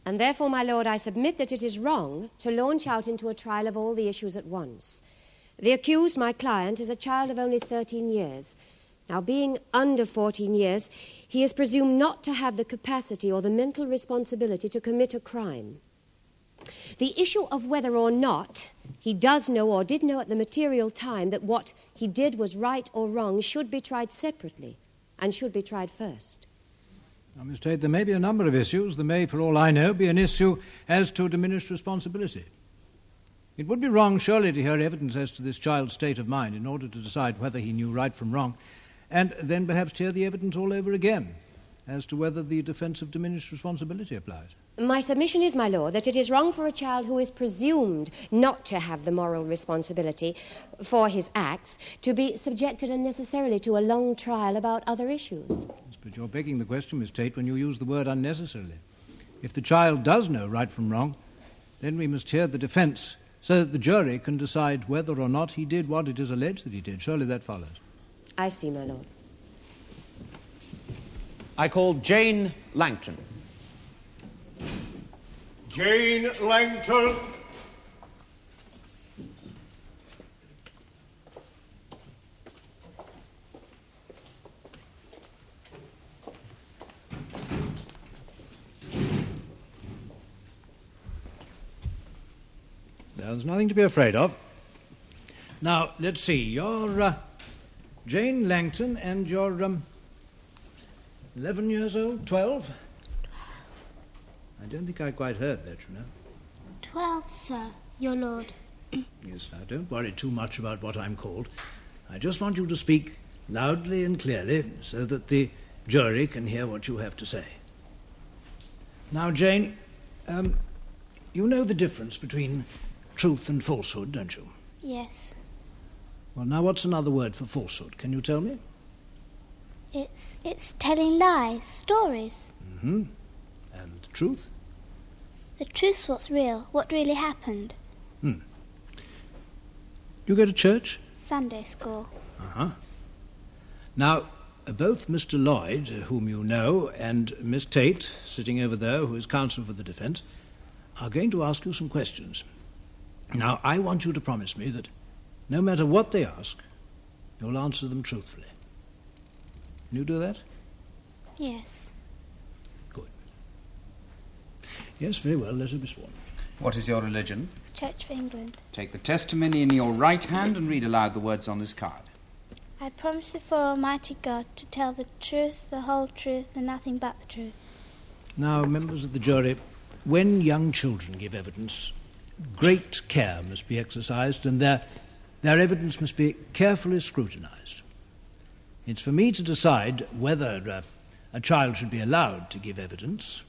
And therefore, my lord, I submit that it is wrong to launch out into a trial of all the issues at once. The accused, my client, is a child of only 13 years. Now, being under 14 years, he is presumed not to have the capacity or the mental responsibility to commit a crime. The issue of whether or not he does know or did know at the material time that what he did was right or wrong should be tried separately and should be tried first. Now, Miss Tate, there may be a number of issues. There may, for all I know, be an issue as to diminished responsibility. It would be wrong, surely, to hear evidence as to this child's state of mind in order to decide whether he knew right from wrong, and then perhaps to hear the evidence all over again as to whether the defence of diminished responsibility applies. My submission is, my lord, that it is wrong for a child who is presumed not to have the moral responsibility for his acts to be subjected unnecessarily to a long trial about other issues. Yes, but you're begging the question, Miss Tate, when you use the word unnecessarily. If the child does know right from wrong, then we must hear the defence so that the jury can decide whether or not he did what it is alleged that he did. Surely that follows. I see, my lord. I call Jane Langton. Jane Langton. There's nothing to be afraid of. Now, let's see. You're Jane Langton, and you're 11 years old? 12? I don't think I quite heard that, you know. 12, sir, your lord. Yes, now, don't worry too much about what I'm called. I just want you to speak loudly and clearly so that the jury can hear what you have to say. Now, Jane, you know the difference between truth and falsehood, don't you? Yes. Well, now, what's another word for falsehood? Can you tell me? It's telling lies, stories. Mm-hmm. And the truth? The truth's what's real, what really happened. You go to church? Sunday school. Uh-huh. Now, both Mr. Lloyd, whom you know, and Miss Tate, sitting over there, who is counsel for the defence, are going to ask you some questions. Now, I want you to promise me that no matter what they ask, you'll answer them truthfully. Can you do that? Yes. Good. Yes, very well. Let her be sworn. What is your religion? Church of England. Take the testimony in your right hand and read aloud the words on this card. I promise before Almighty God to tell the truth, the whole truth, and nothing but the truth. Now, members of the jury, when young children give evidence, great care must be exercised, and their evidence must be carefully scrutinised. It's for me to decide whether a child should be allowed to give evidence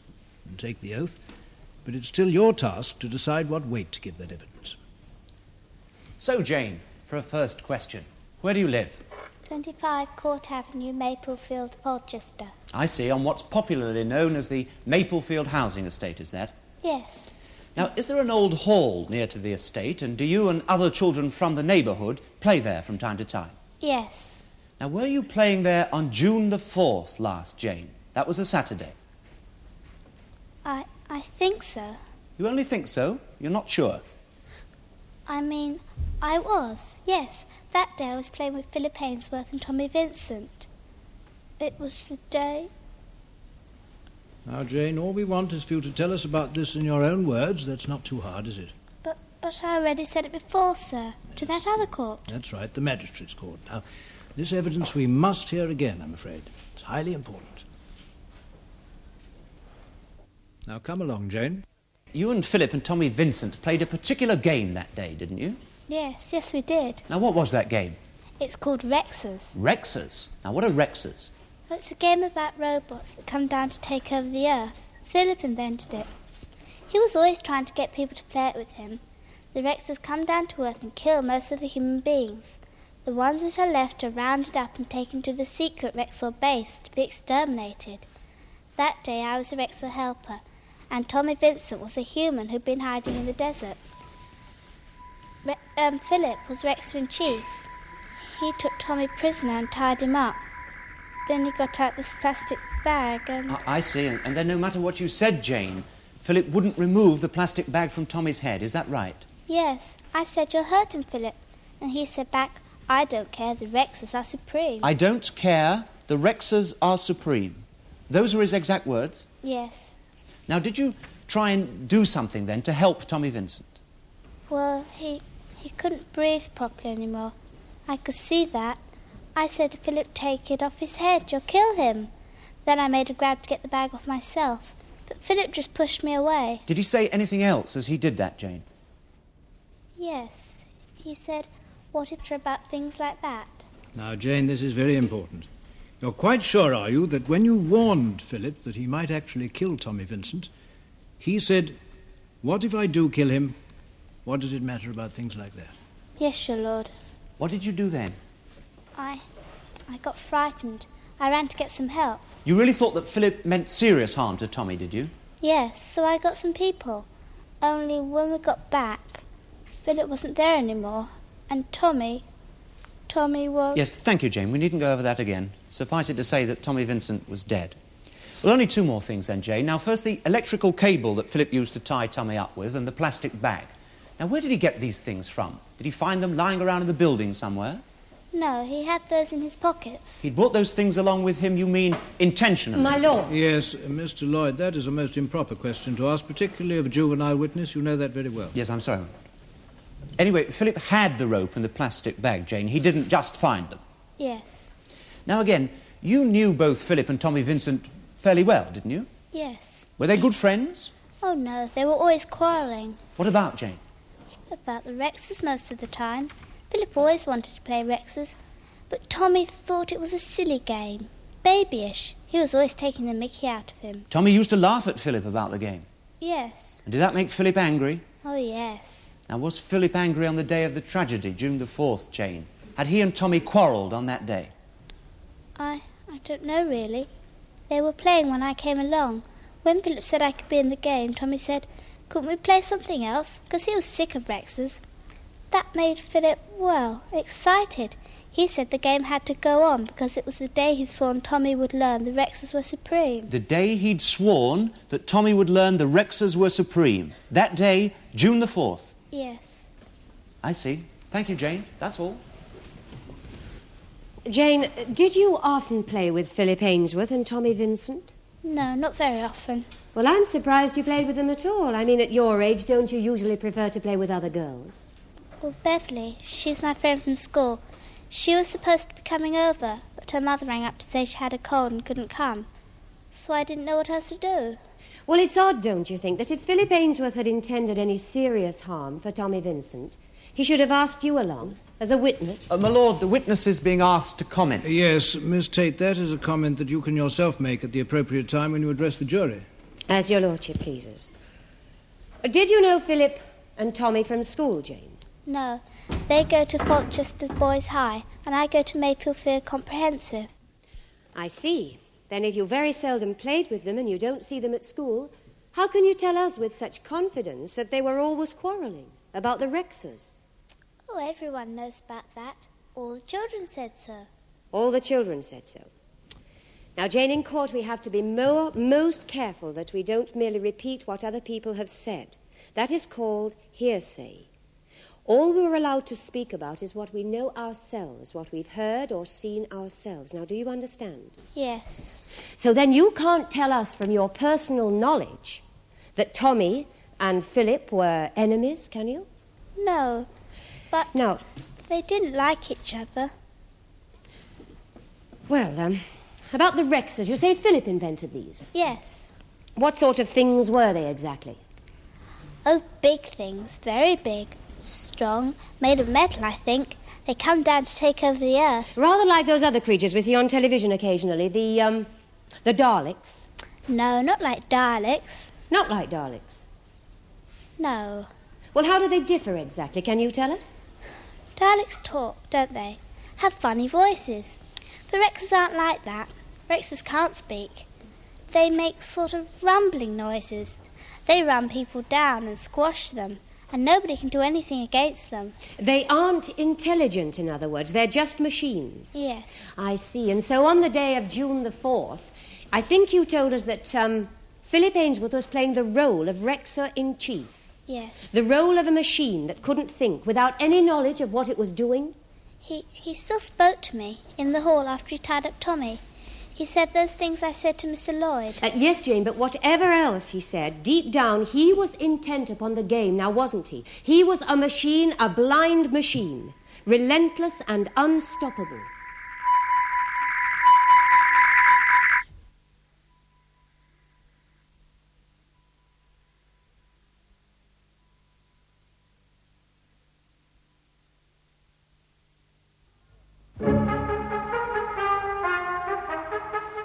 and take the oath, but it's still your task to decide what weight to give that evidence. So, Jane, for a first question, where do you live? 25 Court Avenue, Maplefield, Colchester. I see, on what's popularly known as the Maplefield Housing Estate, is that? Yes. Now, is there an old hall near to the estate, and do you and other children from the neighbourhood play there from time to time? Yes. Now, were you playing there on June the 4th last, Jane? That was a Saturday. I think so. You only think so? You're not sure? I mean, I was, yes. That day I was playing with Philip Ainsworth and Tommy Vincent. It was the day... Now, Jane, all we want is for you to tell us about this in your own words. That's not too hard, is it? But I already said it before, sir, to that other court. That's right, the magistrate's court. Now, this evidence we must hear again, I'm afraid. It's highly important. Now, come along, Jane. You and Philip and Tommy Vincent played a particular game that day, didn't you? Yes, we did. Now, what was that game? It's called Rexers. Rexers? Now, what are Rexers? Well, it's a game about robots that come down to take over the Earth. Philip invented it. He was always trying to get people to play it with him. The Rexers come down to Earth and kill most of the human beings. The ones that are left are rounded up and taken to the secret Rexel base to be exterminated. That day I was a Rexel helper, and Tommy Vincent was a human who'd been hiding in the desert. Philip was Rexer-in-Chief. He took Tommy prisoner and tied him up. Then he got out this plastic bag and... I see, and then no matter what you said, Jane, Philip wouldn't remove the plastic bag from Tommy's head. Is that right? Yes, I said you'll hurt him, Philip. And he said back, I don't care, the Rexes are supreme. I don't care, the Rexes are supreme. Those were his exact words? Yes. Now, did you try and do something then to help Tommy Vincent? Well, he couldn't breathe properly anymore. I could see that. I said to Philip, take it off his head, you'll kill him. Then I made a grab to get the bag off myself. But Philip just pushed me away. Did he say anything else as he did that, Jane? Yes. He said, what if you're about things like that? Now, Jane, this is very important. You're quite sure, are you, that when you warned Philip that he might actually kill Tommy Vincent, he said, what if I do kill him? What does it matter about things like that? Yes, your lord. What did you do then? I got frightened. I ran to get some help. You really thought that Philip meant serious harm to Tommy, did you? Yes, so I got some people. Only when we got back, Philip wasn't there anymore. And Tommy was... Yes, thank you, Jane. We needn't go over that again. Suffice it to say that Tommy Vincent was dead. Well, only two more things then, Jane. Now, first, the electrical cable that Philip used to tie Tommy up with and the plastic bag. Now, where did he get these things from? Did he find them lying around in the building somewhere? No, he had those in his pockets. He'd brought those things along with him, you mean, intentionally? My lord. Yes, Mr. Lloyd, that is a most improper question to ask, particularly of a juvenile witness. You know that very well. Yes, I'm sorry. Anyway, Philip had the rope and the plastic bag, Jane. He didn't just find them. Yes. Now, again, you knew both Philip and Tommy Vincent fairly well, didn't you? Yes. Were they good friends? Oh, no, they were always quarrelling. What about, Jane? About the Rexes most of the time. Philip always wanted to play Rexes, but Tommy thought it was a silly game. Babyish. He was always taking the mickey out of him. Tommy used to laugh at Philip about the game. Yes. And did that make Philip angry? Oh, yes. Now, was Philip angry on the day of the tragedy, June the 4th, Jane? Had he and Tommy quarrelled on that day? I don't know, really. They were playing when I came along. When Philip said I could be in the game, Tommy said, couldn't we play something else? Because he was sick of Rexes. That made Philip, well, excited. He said the game had to go on because it was the day he'd sworn Tommy would learn the Rexes were supreme. The day he'd sworn that Tommy would learn the Rexes were supreme. That day, June the 4th. Yes. I see. Thank you, Jane. That's all. Jane, did you often play with Philip Ainsworth and Tommy Vincent? No, not very often. Well, I'm surprised you played with them at all. I mean, at your age, don't you usually prefer to play with other girls? Well, Beverly, she's my friend from school. She was supposed to be coming over, but her mother rang up to say she had a cold and couldn't come. So I didn't know what else to do. Well, it's odd, don't you think, that if Philip Ainsworth had intended any serious harm for Tommy Vincent, he should have asked you along as a witness? My lord, the witness is being asked to comment. Yes, Miss Tate, that is a comment that you can yourself make at the appropriate time when you address the jury. As your lordship pleases. Did you know Philip and Tommy from school, Jane? No, they go to Folchester Boys High, and I go to Maplefield Comprehensive. I see. Then if you very seldom played with them and you don't see them at school, how can you tell us with such confidence that they were always quarrelling about the Rexers? Oh, everyone knows about that. All the children said so. All the children said so. Now, Jane, in court we have to be most careful that we don't merely repeat what other people have said. That is called hearsay. All we're allowed to speak about is what we know ourselves, what we've heard or seen ourselves. Now, do you understand? Yes. So then you can't tell us from your personal knowledge that Tommy and Philip were enemies, can you? No, but No. they didn't like each other. Well, about the Rexers, you say Philip invented these. Yes. What sort of things were they exactly? Oh, big things, very big. Strong, made of metal, I think. They come down to take over the earth. Rather like those other creatures we see on television occasionally, the Daleks. No, not like Daleks. Not like Daleks. No. Well, how do they differ exactly? Can you tell us? Daleks talk, don't they? Have funny voices. The Rexes aren't like that. Rexes can't speak. They make sort of rumbling noises. They run people down and squash them, and nobody can do anything against them. They aren't intelligent, in other words. They're just machines. Yes. I see. And so on the day of June the 4th, I think you told us that Philip Ainsworth was playing the role of Rexer-in-Chief. Yes. The role of a machine that couldn't think, without any knowledge of what it was doing. He still spoke to me in the hall after he tied up Tommy. He said those things I said to Mr. Lloyd. Yes, Jane, but whatever else he said, deep down he was intent upon the game, now wasn't he? He was a machine, a blind machine, relentless and unstoppable.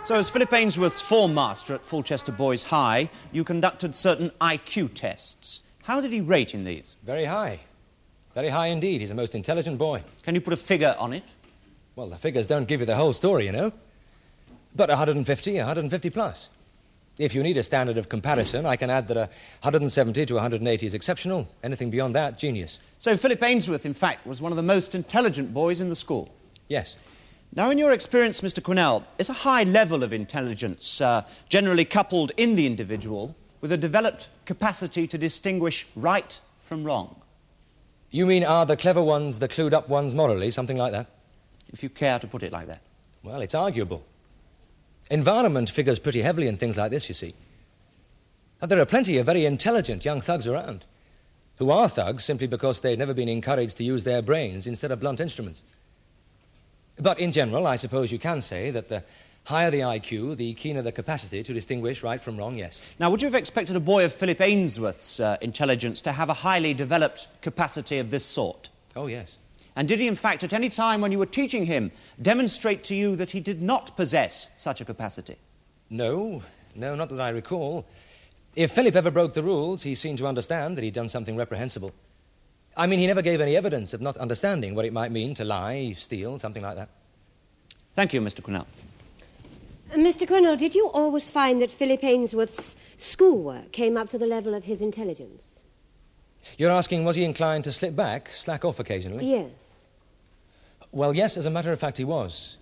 So as Philip Ainsworth's form master at Fulchester Boys High, you conducted certain IQ tests. How did he rate in these? Very high. Very high indeed. He's a most intelligent boy. Can you put a figure on it? Well, the figures don't give you the whole story, you know. But 150 plus. If you need a standard of comparison, I can add that 170 to 180 is exceptional. Anything beyond that, genius. So Philip Ainsworth, in fact, was one of the most intelligent boys in the school? Yes. Now, in your experience, Mr. Quinnell, is a high level of intelligence generally coupled in the individual with a developed capacity to distinguish right from wrong? You mean, are the clever ones the clued up ones morally, something like that? If you care to put it like that. Well, it's arguable. Environment figures pretty heavily in things like this, you see. And there are plenty of very intelligent young thugs around, who are thugs simply because they've never been encouraged to use their brains instead of blunt instruments. But in general, I suppose you can say that the higher the IQ, the keener the capacity to distinguish right from wrong, yes. Now, would you have expected a boy of Philip Ainsworth's intelligence to have a highly developed capacity of this sort? Oh, yes. And did he, in fact, at any time when you were teaching him, demonstrate to you that he did not possess such a capacity? No, not that I recall. If Philip ever broke the rules, he seemed to understand that he'd done something reprehensible. I mean, he never gave any evidence of not understanding what it might mean to lie, steal, something like that. Thank you, Mr. Quinnell. Mr. Quinnell, did you always find that Philip Ainsworth's schoolwork came up to the level of his intelligence? You're asking, was he inclined to slip back, slack off occasionally? Yes. Well, yes, as a matter of fact, he was.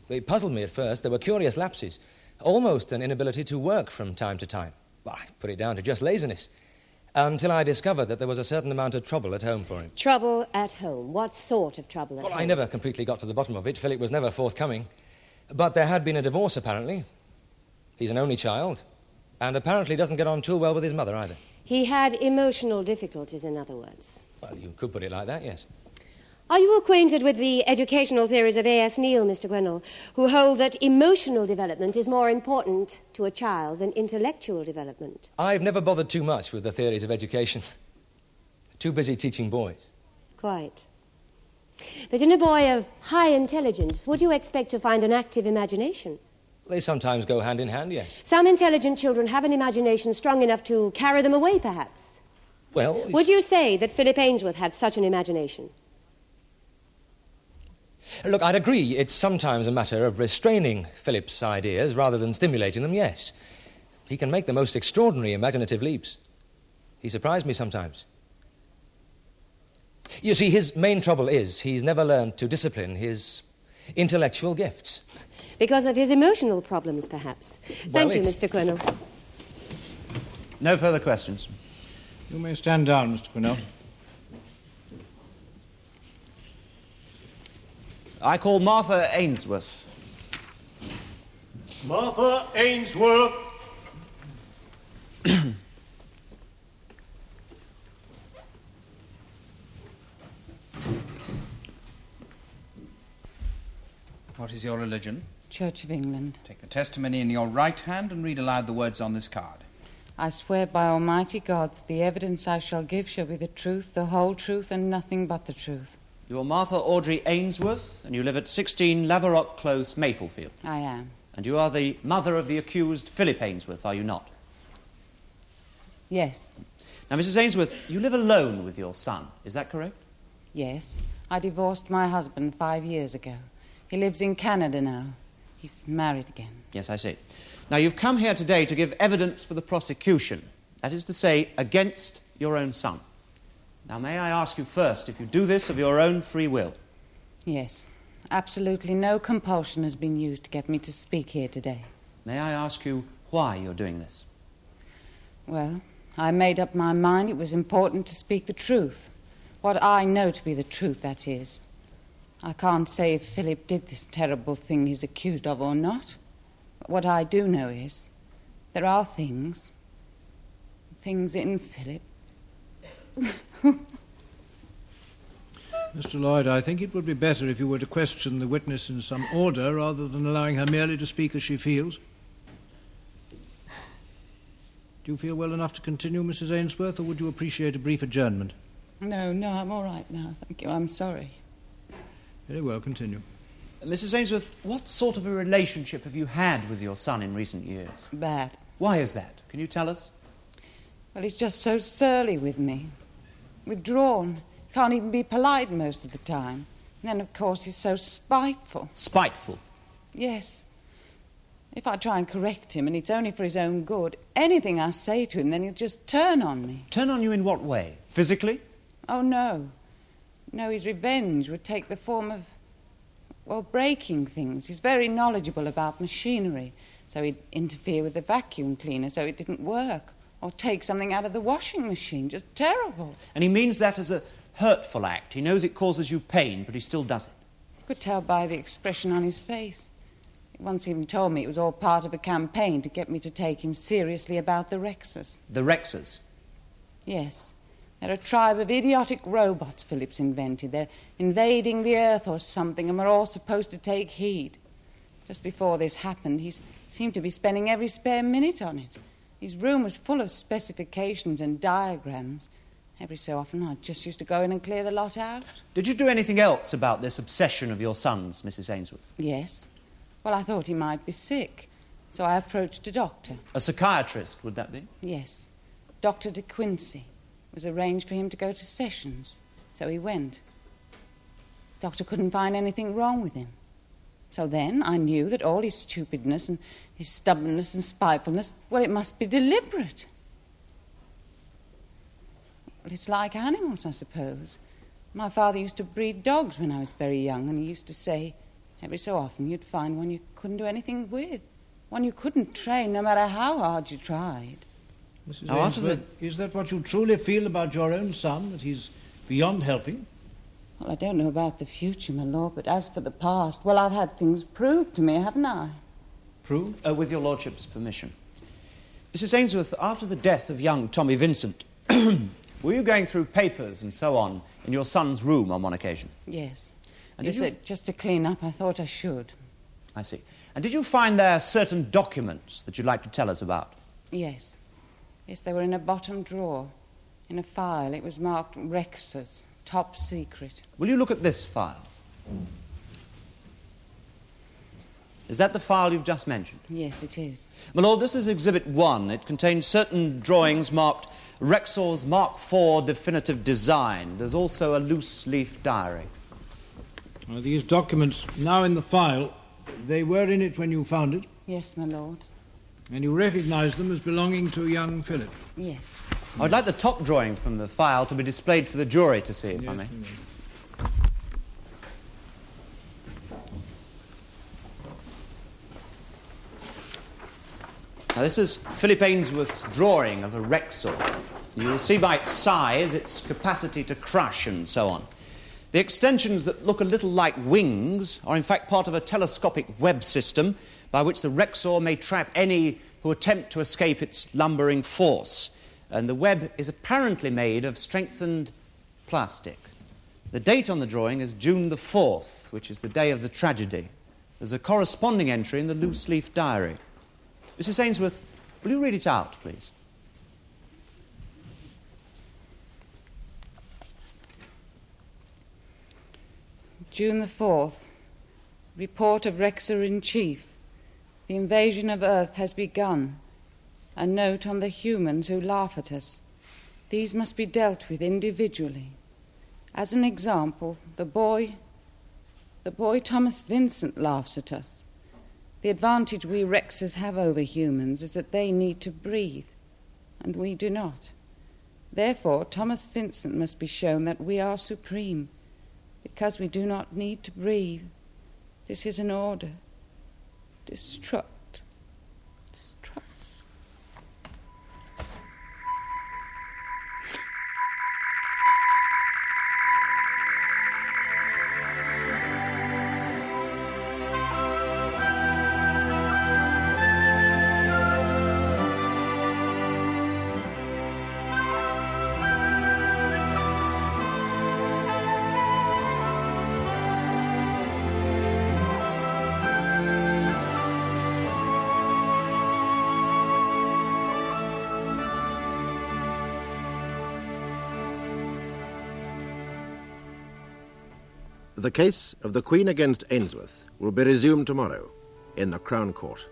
It puzzled me at first. There were curious lapses, almost an inability to work from time to time. Well, I put it down to just laziness, until I discovered that there was a certain amount of trouble at home for him. Trouble at home? What sort of trouble at home? Well, I never completely got to the bottom of it. Philip was never forthcoming. But there had been a divorce, apparently. He's an only child, and apparently doesn't get on too well with his mother, either. He had emotional difficulties, in other words. Well, you could put it like that, yes. Are you acquainted with the educational theories of A.S. Neal, Mr. Quinnell, who hold that emotional development is more important to a child than intellectual development? I've never bothered too much with the theories of education. Too busy teaching boys. Quite. But in a boy of high intelligence, would you expect to find an active imagination? They sometimes go hand in hand, yes. Some intelligent children have an imagination strong enough to carry them away, perhaps. Well... Would you say that Philip Ainsworth had such an imagination? Look, I'd agree it's sometimes a matter of restraining Philip's ideas rather than stimulating them, yes. He can make the most extraordinary imaginative leaps. He surprised me sometimes. You see, his main trouble is he's never learned to discipline his intellectual gifts. Because of his emotional problems, perhaps. Well, Thank you, Mr. Quinnell. No further questions. You may stand down, Mr. Quinnell. I call Martha Ainsworth. Martha Ainsworth. What is your religion? Church of England. Take the testimony in your right hand and read aloud the words on this card. I swear by Almighty God that the evidence I shall give shall be the truth, the whole truth, and nothing but the truth. You are Martha Audrey Ainsworth, and you live at 16 Laverock Close, Maplefield. I am. And you are the mother of the accused Philip Ainsworth, are you not? Yes. Now, Mrs. Ainsworth, you live alone with your son, is that correct? Yes. I divorced my husband 5 years ago. He lives in Canada now. He's married again. Yes, I see. Now, you've come here today to give evidence for the prosecution, that is to say, against your own son. Now, may I ask you first if you do this of your own free will? Yes. Absolutely no compulsion has been used to get me to speak here today. May I ask you why you're doing this? Well, I made up my mind it was important to speak the truth. What I know to be the truth, that is. I can't say if Philip did this terrible thing he's accused of or not. But what I do know is there are things in Philip. Mr. Lloyd, I think it would be better if you were to question the witness in some order rather than allowing her merely to speak as she feels. Do you feel well enough to continue, Mrs. Ainsworth, or would you appreciate a brief adjournment? No, I'm all right now, thank you. I'm sorry. Very well, continue. Mrs. Ainsworth, what sort of a relationship have you had with your son in recent years? Bad. Why is that? Can you tell us? Well, he's just so surly with me. Withdrawn. Can't even be polite most of the time. And then, of course, he's so spiteful. Spiteful? Yes. If I try and correct him, and it's only for his own good, anything I say to him, then he'll just turn on me. Turn on you in what way? Physically? Oh, no. No, his revenge would take the form of, well, breaking things. He's very knowledgeable about machinery, so he'd interfere with the vacuum cleaner so it didn't work, or take something out of the washing machine. Just terrible. And he means that as a hurtful act. He knows it causes you pain, but he still does it. You could tell by the expression on his face. He once even told me it was all part of a campaign to get me to take him seriously about the Rexers. The Rexers? Yes. They're a tribe of idiotic robots Philip's invented. They're invading the Earth or something, and we're all supposed to take heed. Just before this happened, he seemed to be spending every spare minute on it. His room was full of specifications and diagrams. Every so often, I just used to go in and clear the lot out. Did you do anything else about this obsession of your son's, Mrs. Ainsworth? Yes. Well, I thought he might be sick, so I approached a doctor. A psychiatrist, would that be? Yes. Dr. De Quincey. It was arranged for him to go to sessions, so he went. The doctor couldn't find anything wrong with him. So then I knew that all his stupidness and his stubbornness and spitefulness, well, it must be deliberate. Well, it's like animals, I suppose. My father used to breed dogs when I was very young, and he used to say, every so often you'd find one you couldn't do anything with, one you couldn't train no matter how hard you tried. Mrs. Ainsworth, is that what you truly feel about your own son, that he's beyond helping? Well, I don't know about the future, my lord, but as for the past, well, I've had things proved to me, haven't I? Proved? With your lordship's permission. Mrs. Ainsworth, after the death of young Tommy Vincent, were you going through papers and so on in your son's room on one occasion? Yes. And Just to clean up, I thought I should. I see. And did you find there certain documents that you'd like to tell us about? Yes. Yes, they were in a bottom drawer. In a file. It was marked Rexers, top secret. Will you look at this file? Is that the file you've just mentioned? Yes, it is. My lord, this is Exhibit 1. It contains certain drawings marked Rexor's Mark IV Definitive Design. There's also a loose-leaf diary. These documents, now in the file, they were in it when you found it? Yes, my lord. And you recognise them as belonging to young Philip? Yes. I'd like the top drawing from the file to be displayed for the jury to see, if I may. Now, this is Philip Ainsworth's drawing of a Rexor. You will see by its size, its capacity to crush and so on. The extensions that look a little like wings are in fact part of a telescopic web system by which the Rexor may trap any who attempt to escape its lumbering force. And the web is apparently made of strengthened plastic. The date on the drawing is June the 4th, which is the day of the tragedy. There's a corresponding entry in the loose-leaf diary. Mrs. Ainsworth, will you read it out, please? June the 4th. Report of Rexer-in-Chief. The invasion of Earth has begun. A note on the humans who laugh at us. These must be dealt with individually. As an example, the boy Thomas Vincent laughs at us. The advantage we Rexers have over humans is that they need to breathe, and we do not. Therefore, Thomas Vincent must be shown that we are supreme, because we do not need to breathe. This is an order. Destruct. Destruct. The case of the Queen against Ainsworth will be resumed tomorrow in the Crown Court.